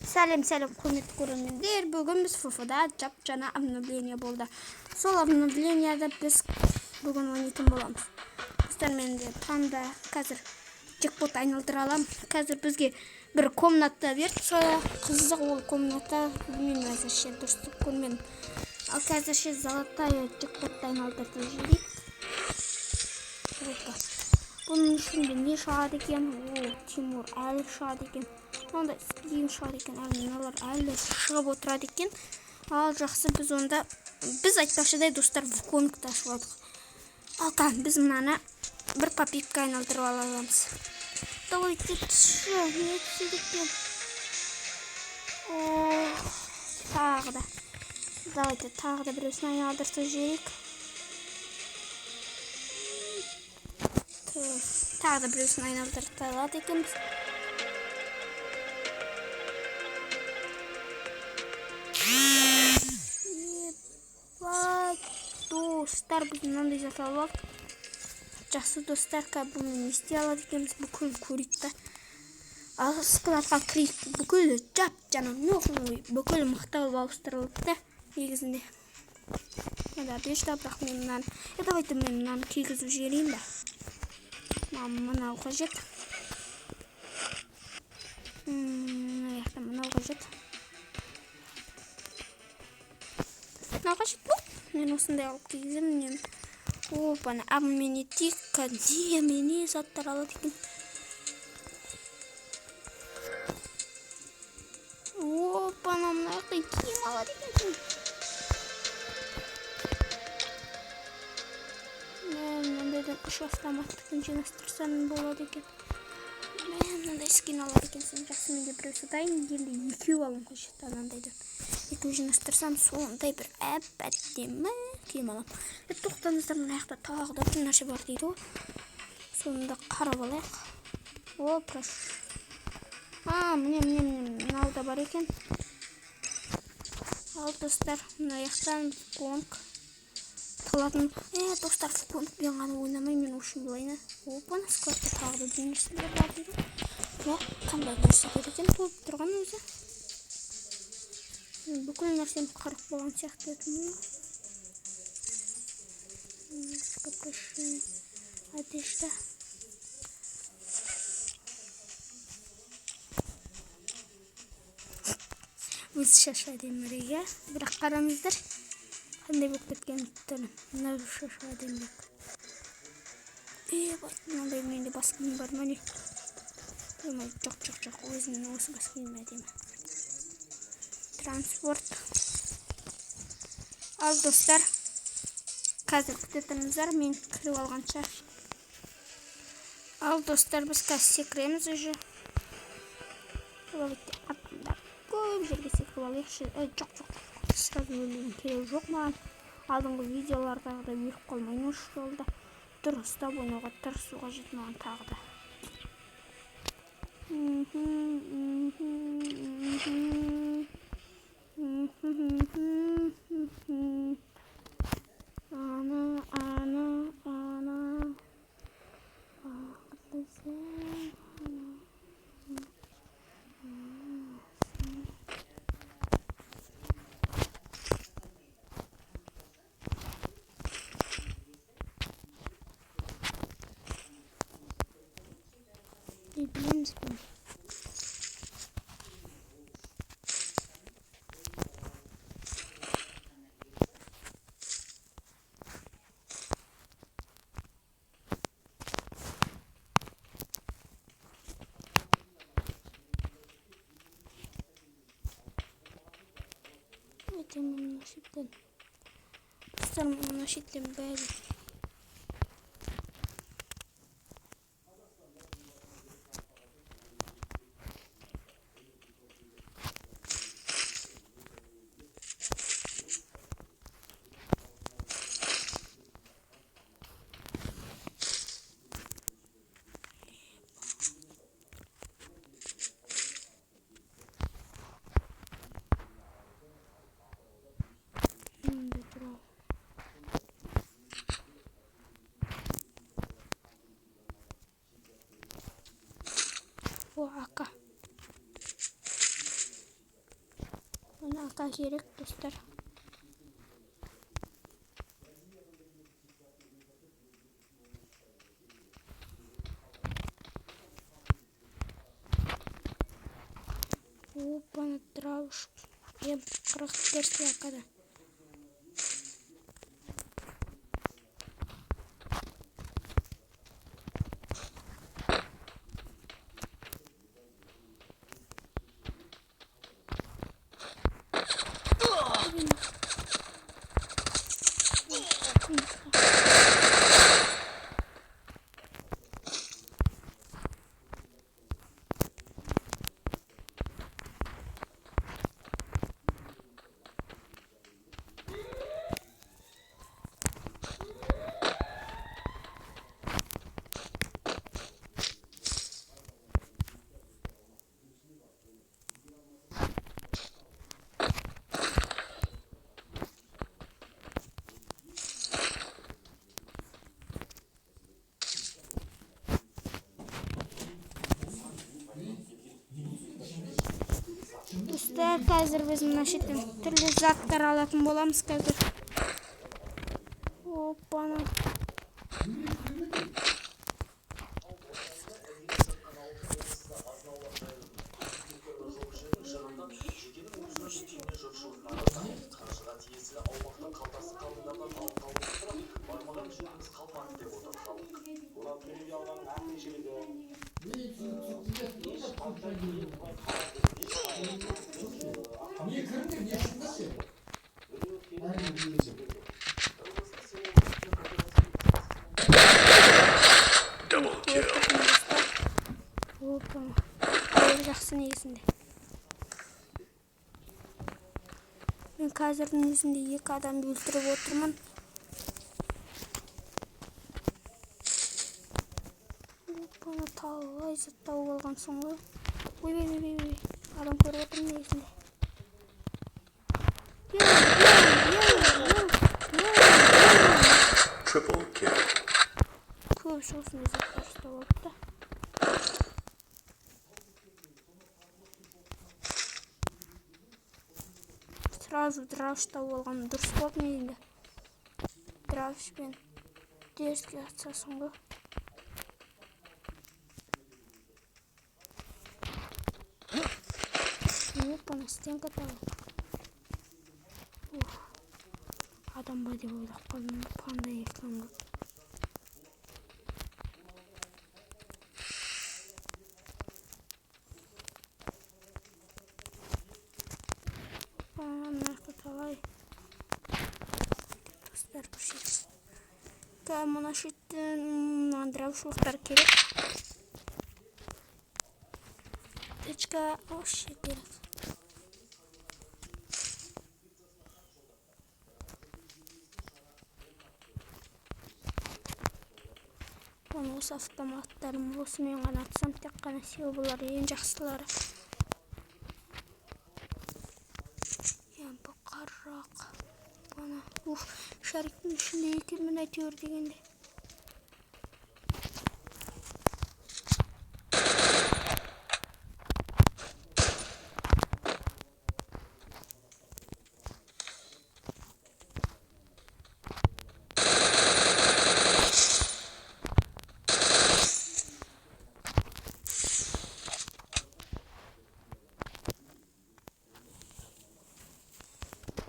Сәлем, құрметті көрермендер. Бүгін біз FIFA-да жаңа обновление болды. Сол обновлениеда біз бүгін ойнайтын боламыз. Біздермен де таңда қазір джекпот айналдыра аламын. Қазір бізге бір комната берді. Сол қызық ол комната. Мен әзірше дұрыстап көрмедім. Ал қазірше золотая джекпотты айналдырып жіберейік. Бұның ішінде не шығады екен? Тимур әлі шығады екен. Онда скин шығады екен. Мыналар әлі шығып отырады екен. Ал жақсы, біз айтпақшыдай достар вконкты ашып алдық. Ал біз мынаны бір попитка айналдырып аламыз. Давайте не түседі екен? Давайте тағы да біреусін айналдырып жіберейік. Тағы да біреусін айналдырып алады екенбіз. Достар, біз мынандай жасап алдық. Жақсы достар, бұны не істей алады екенбіз, бүкіл көрейік та. Ал складқа кірейік, бүкіл жап-жаңа новый, бүкіл мықты алып ауыстырылды да негізінде. Бірақ мен мынаны, давайте мен мынаны кигізіп жіберейін да. Мынау қажет. Мынау қажет. Мен осындай алып кигіземін. Опаны, мен етейік. Мені заттар алады екен. Опаны, мынау киім алады екен. Мынандайдан 3 автоматтықын жинастырсам болады екен. Мынандай скин алады екенсің. Жақсы, менде біреу сатайын. Енді 2 алым қажет анандайдан. 2 жинастырсам сондай бір әп-әттемі киім алам. Тоқтаңыздар, мына аяқта тағы да бір нәрсе бар дейді ғой. Сонда қарап алайық. Прош. Мынау да бар екен. Ал достар, мына аяқтан конг қалатын. Достар, конгпен ғана ойнамай, мен үшін болайын. Складта тағы да бір нәрселер бар дейді. Қандай нәрсе керек екен болып тұрған өзі. Бүкіл нәрсем қарық болған сияқты етім. Скопышын одежда. Өз шаша демірегі. Бірақ қараңыздар. Қандай болып кеткен түтілім. Мынау шаша демірек. Мынандай менде басқын бар ма не? Жоқ. Өзінің осы басқын әдемі. Транспорт. Ал достар, қазір күтетіңіздер, мен кіріп алғанша. Ал достар, біз қазір секіреміз уже. Көп жерге секіріп алайықшы. Жоқ. Сразу өлген керек жоқ маған. Алдыңғы видеолардағы да өліп қалмайын осы жолда. Дұрыстап ойнауға тырысуға жет маған тағы да. Bilmiyoruz bunu. Нашитим бэби. Aka gerek dostlar. Bana dravuş. Ya 44 dakikada. Dostlar, hazır biz mana shu türlü zatlar alатын bolamız hazır. Bana. Жақсы негізінде. Мен қазірдің өзінде 2 адамды өлтіріп отырмын. Бана талай заттау болған соң ғой. Ой. Адам көріп отырмын негізінде. Triple kill. Көп шосын заттар ұстап алыпты. Сразу драуштау болған дұрыс болып мейді. Драушпен дерске атсасын ғой. Бана стенка тағы. Адам ба деп ойлап қалдым. Панда ертеңді. Dostlar bu şey. Bana şitten dravuşluklar gerek. Течка вообще керек. Осы автоматтарым осымен ғана атсам тек қана сеу болар ең жақсылары. Бұл қаррақ. Бана шариктің ішінде екенмін әйтеуір дегенде.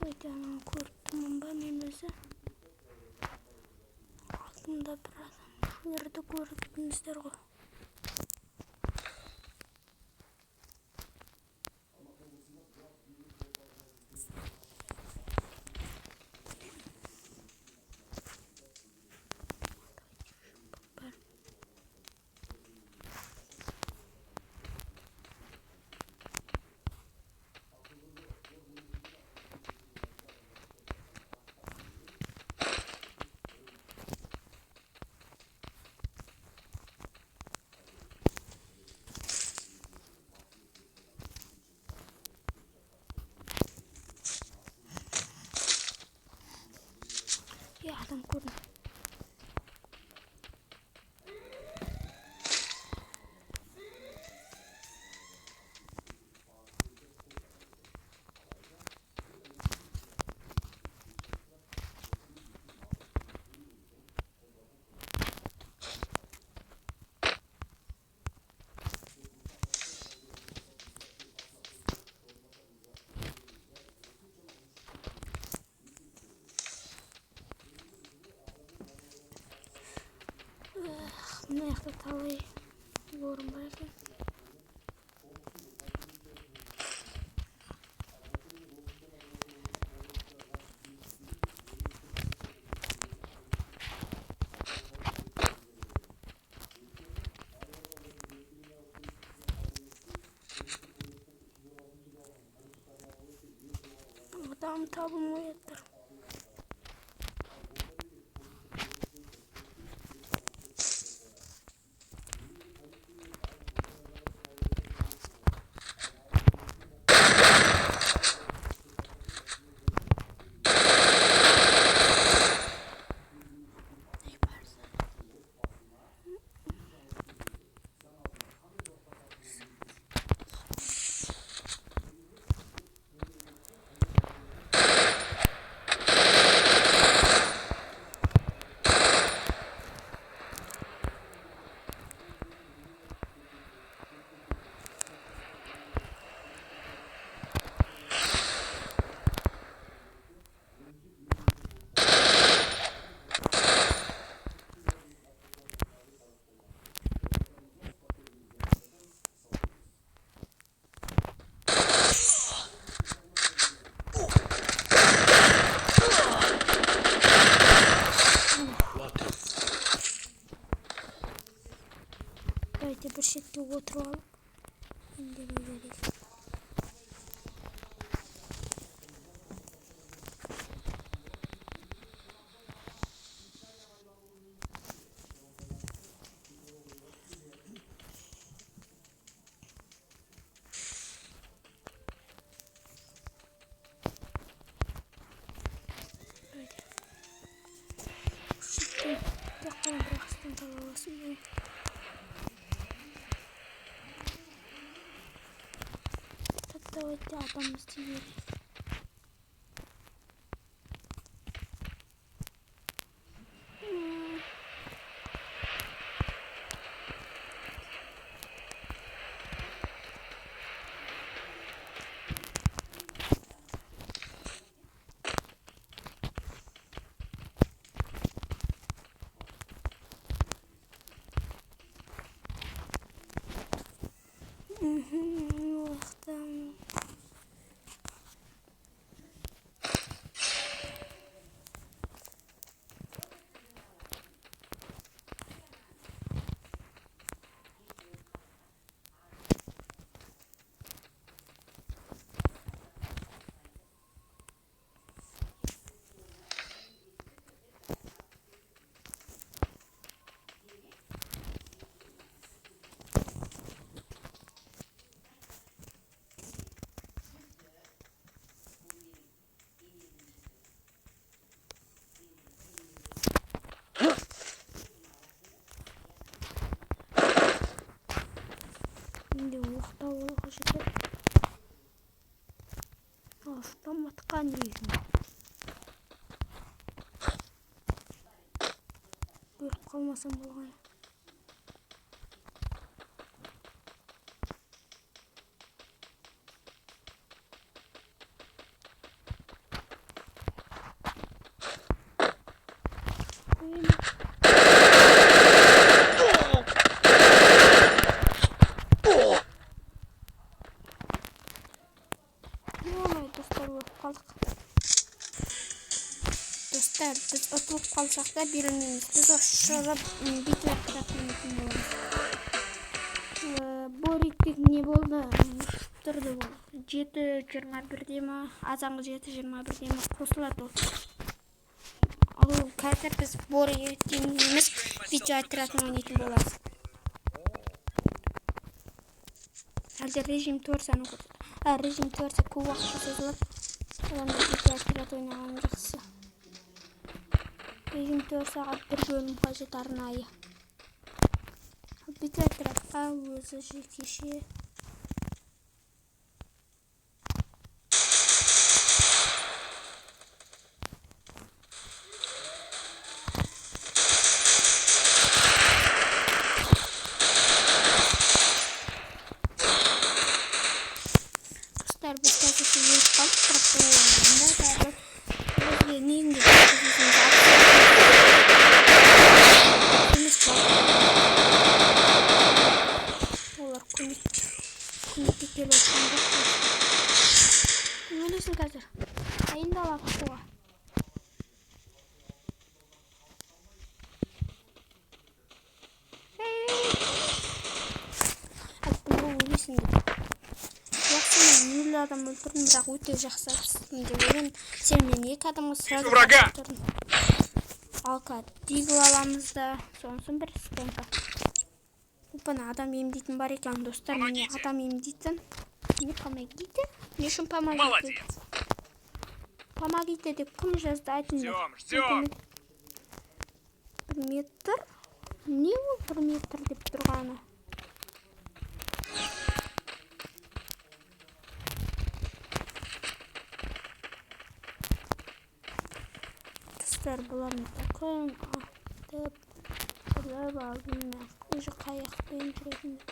Oydan korktum ben önümüze. Altında bir adam. Şunları da gördünüzler o. Ana ayakta talay borum var ekan. Adam tabım uyudu. Böyle bir şekilde oturalım. Şimdi böyle. Şimdi yakın bıraksın talavasını. Давайте адам сделаем. Şimdi uçta olacak. Aslan matkan değilim. Görüp kalmasam bolğan. Dostlar, biz atılıp kalsak da birinimiz. Biz aşağıda bitler tarafından oluruz. Bu ritlik ne oldu? Durdu bu. 7:21 dema, azanғы 7:21 dema қосылады ол. Ал қазір біз bu ретіміз видео айтыратын ойнайтын боламыз. Әлде режим торсаны көрсетті. Режим торса көп уақытқа созылып, одан видео айтыратын ойнаған жақсы. Rejim 4 saat bir bölüm қажет арнайы. Видео айтыратқа өзі жекеше. Dostlar, biz қазір өліп қалып тұрып ойнағанда бәрі негізінде Neresin қазір? Айында алады суға. Айттым ғой өлесің деп. Жақсы мен нөл адам өлтірдім, бірақ өте жақсы атыстым деп ойлаймын. Сен мен екі адамға сразу өлтірдім. Алка, дигл аламыз да, сонысын бір стенка. Опана, адам емдейтін бар екен, достар. Міне адам емдейтін. Не помогите? Не үшін помогите? Помогите деп кім жазды айтыңдар. Ждем. 1 метр? Не ол 1 метр деп тұрғаны? Достар, бұларны такойын атып тұрып алдым мен. Уже қаяқпен жүретінді.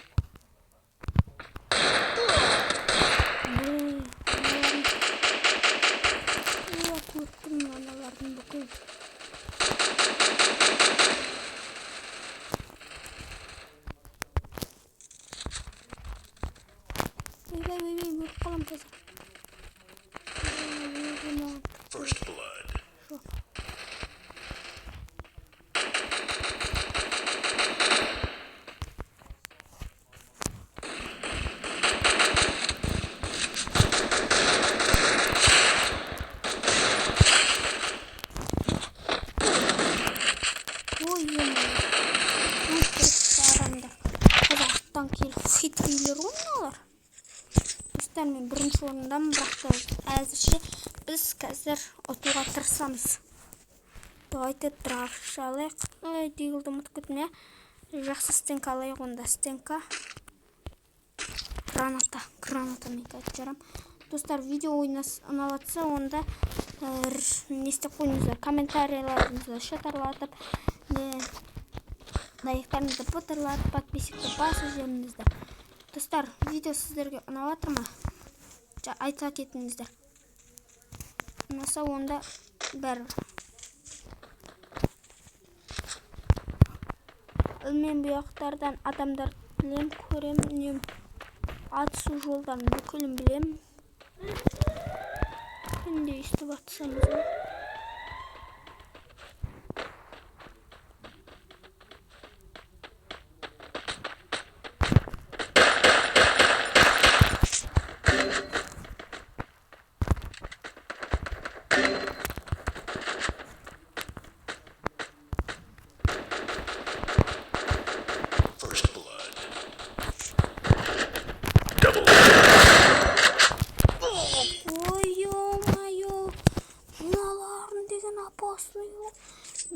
Көрттім аналардың бүкіл. Өліп қалам қазір. First blood. Қазақтан келіп хитрилер ойналар. Достар, мен бірінші орындамын, бірақ әзірше біз қазір ұтуға тырысамыз. Давайте драгшы алайық. Ой, диглді ұмытып кеттім, иә. Жақсы стенка алайық онда. Стенка. Граната мен қайтып жарам. Достар, видео ұнаватса, онда не істеп қойыңыздар, комментарийларыңызды шатырлатып, лайктарыңызды потырлатып, подписчикті басып жіберіңіздер. Достар, видео сіздерге ұнаватыр ма? Айта кетіңіздер. Ұнаса онда бәрі. Мен бұяқтардан адамдар білем, көрем, атысу жолдарын бүкілін білем. Күнде істіп атысамыз.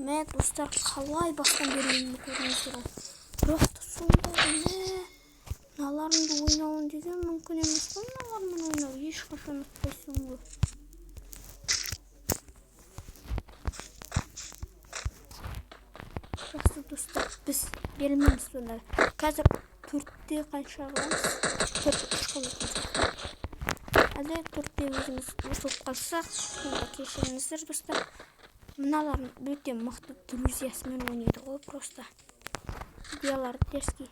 Мә, достар, қалай бастан берейін көріңіздер. Просто сонда мыналарыңды ойнауын деген мүмкін емес қой, мыналармен ойнау ешқашан ұтпайсың ғой. Жақсы достар, біз берілмейміз сонда. Қазір 4-те қанша қаламыз? 4-3 қаламыз. Әлі 4-те өзіміз ұтып қалсақ, сонда кешіріңіздер достар. Мыналар өте мықты друзьясымен ойнайды ғой, просто идеялары теріскей.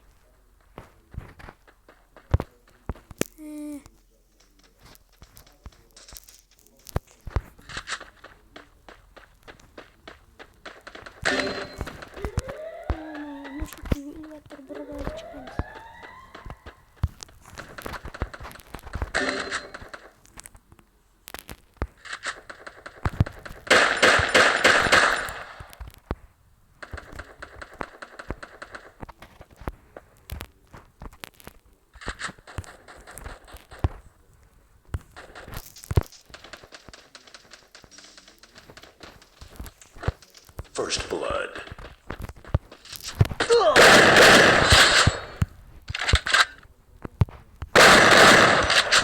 First blood.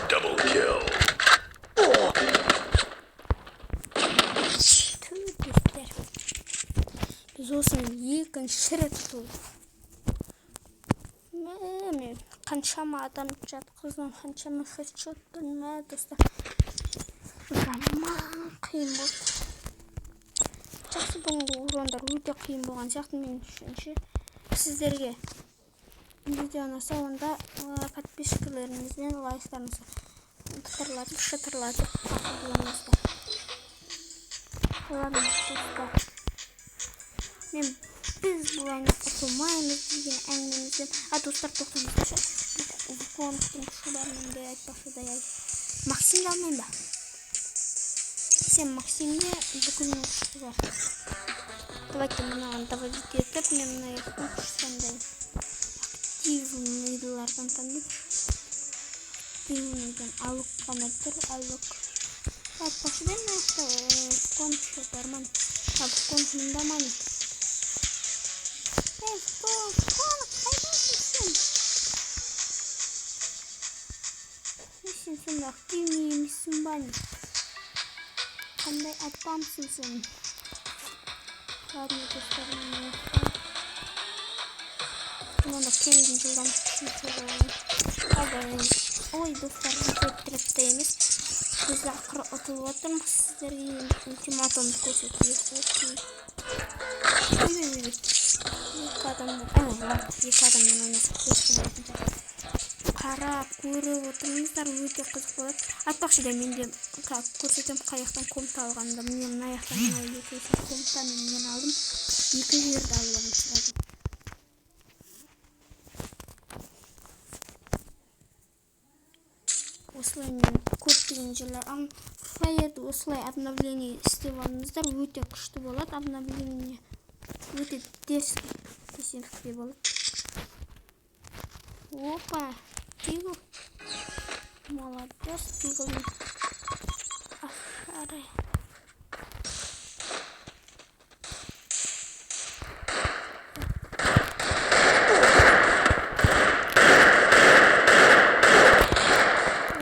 Double kill. Biz olsun екінші рет бұл. Мен қаншама адам жатқыздым, қаншама хедшот білмей, достар. Жаман қиын болды. Жақсы, бүгінгі урондар өте қиын болған сияқты мен үшін. Сіздерге Videonun sonunda подписчикlerimizden like'larınızı tıkırlatıp şıtırlatıp katılımızda. Ulan dostlar. Biz bu oyunu okumayız diye annemizden. Dostlar toxtamızda bu konuştum şu barmen de başta yay. Maksim almayın da. Sen Maksim'de bugün var. Давайте мы нам доводить этап, мне на их курсандayım. Активныйлардан tanıdık. Активныйдан алык каметтер, алык. Başta ben işte konuşuyor barman. Tabi konuşumda mani. Nesin sen aktivniymişsin bani. Kanday adamsın sen. Ладно, göstermem. Bunu da kendimce yıldan çıkmışım. Oy dostlar, bu tripteyimiz. Bizler kıra oturup oturmuş. Sizlerge ultimatum koşuyoruz. Oy. İlk adamdan, ilk adamdan oynasak. Qarab, ko'rib o'tirmizlar, o'ta qiziq bo'ladi. Aytmoqchi men de ko'rsatam qayoqdan komta olganda, men mana yoqdan komtani men oldim. Ikki yerda oldim. Осылай мен көптеген жылдар Fire'da осылай обновление істеп алыңыздар, өте күшті болады. Обновление өте десек те болады. Опа, Тигл. Молодец, Тигл. Ашары.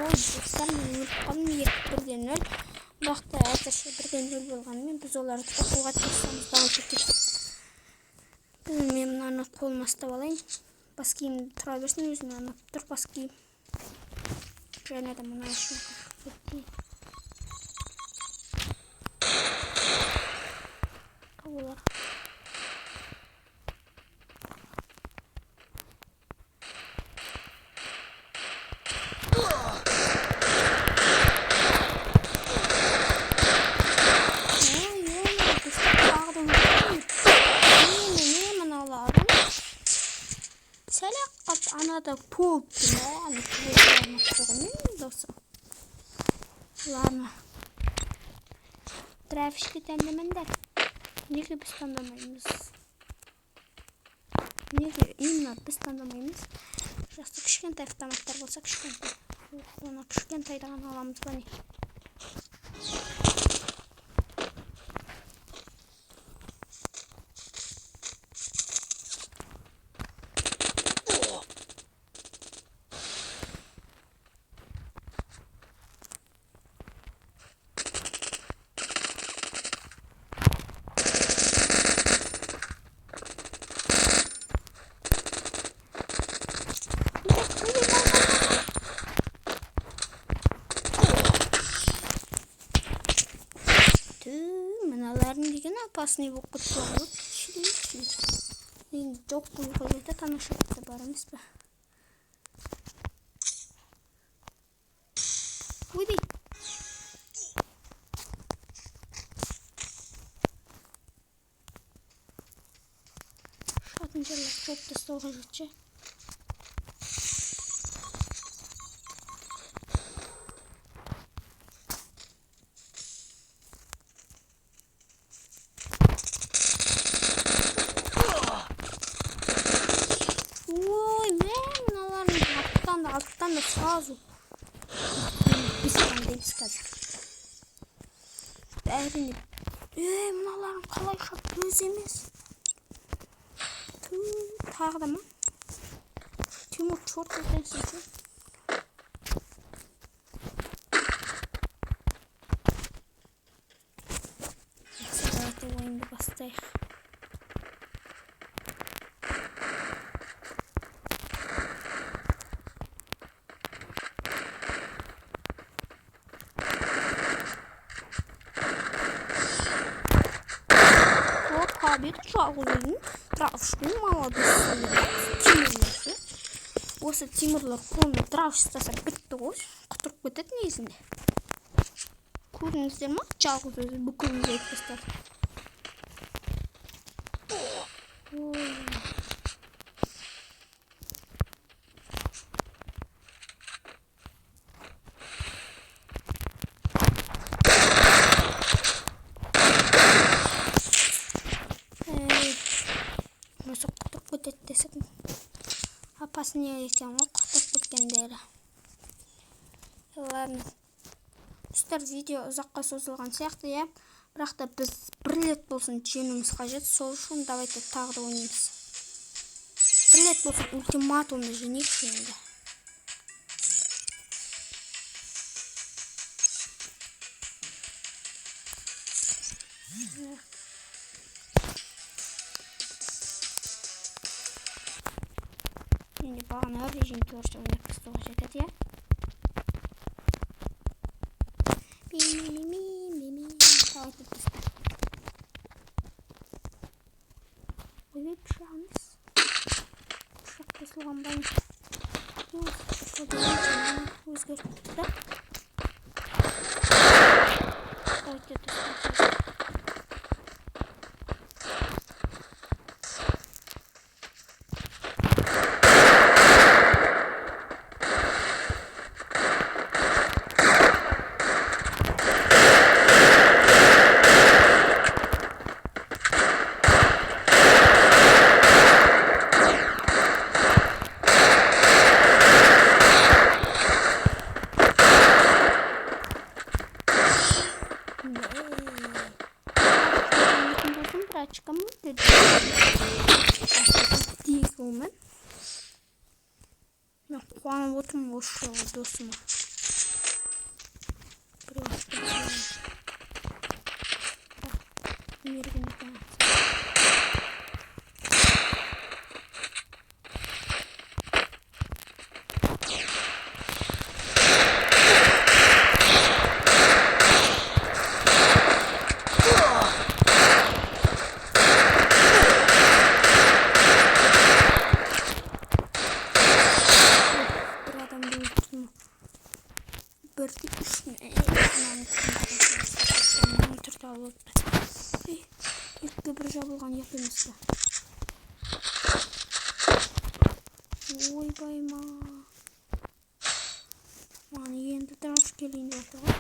Ой, достар, мен өліп қалдым, 2-1-0. Бақта әзірше 1-0 болғанымен біз оларды оқуға тырысамыз, дауыл кетеміз. Мен мынаны қолыма ұстап алайын. Бас киімді тұра берсін, өзіме анап тұр бас киім. Және де мұны ашын кетті. Қабылар. Anada pul Ладно. Трәфішке тәндемендер. Неге біз таңдамаймыз? Неге именно біз таңдамаймыз? Жақсы кішкентай автоматтар болса кішкентай. Оны кішкентайдан аламыз ба не? Опасный болып кетті ғой. Енді жоқ қойға жетті, танышыпты барымыз ба. Өйдей. Шатын жерлер көп тастауға жетші. Alttan da sağzu. Biz kendimiz kazan. Değerini. Bunların kalay şap gözemiz. Tağda mı? Timur çok ödensin ki. Zaten oyunda bastayıq. Побег жалуем. Травушку молодцы. Тимур. Осы темірлер қолына дырау ұстаса бітті ғой. Құтырып кетеді негізінде. Көрдіңіздер ма? Жалғыз өзі бүкілін жайып тастады. Осы құтырып кетеді десек апасының екен ғой құтырып кеткендері. Ладно. Достар, видео ұзаққа созылған сияқты, я. Бірақ та біз бір рет болсын жеңуіміз қажет. Сол үшін давайте тағы да ойнаймыз. Бір рет болсын ультиматумды жеңейікші енді. Енді бағана режим турашта ойнап бастауға жетеді, я. Давайте достар. Ой, пішағымыз. Пішақ қосылған бәні. Өзгертті да. Давайте достар. Прачкам дейсің. Мен қуанып отырмын осы жолы досыма. Бір жабылған еп еместі. Ойбай ма. Маған енді дұраш келейін деп отыр ғой.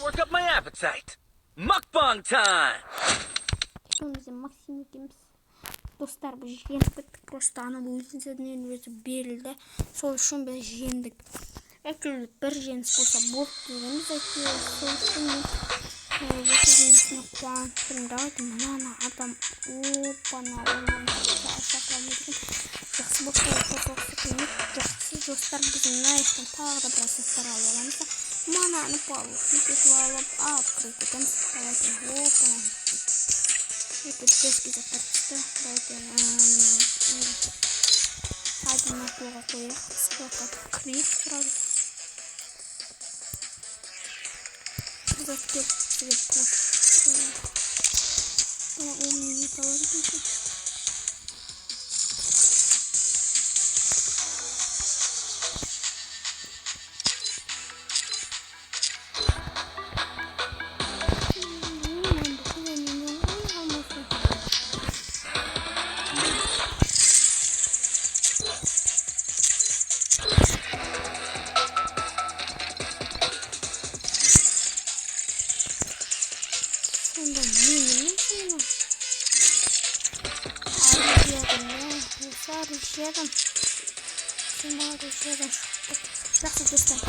Work up my appetite. Mukbang time. Екеумізде Максим екеміз. Достар, біз жеңдік. Просто анау өзінен өзі берілді. Сол үшін біз жеңдік. Әкеліп бір жеңіс болса болды дегеніміз әкеліп. Сол үшін мен осы жеңісіне қуанып тұрмын. Давайте мынаны адам опана жақсы болса қосылғысы келмейді. Жақсы достар, біз мына ешкен тағы да біраз заттар алып аламыз. Мынаны получник етіп алып, открыть етеміз. Давайте опана. Это детский запартисты. Давайте один на полу поехал. Сколько крик сразу. Затем цвет красный. Умный не положить. Решетом. Жақсы достар,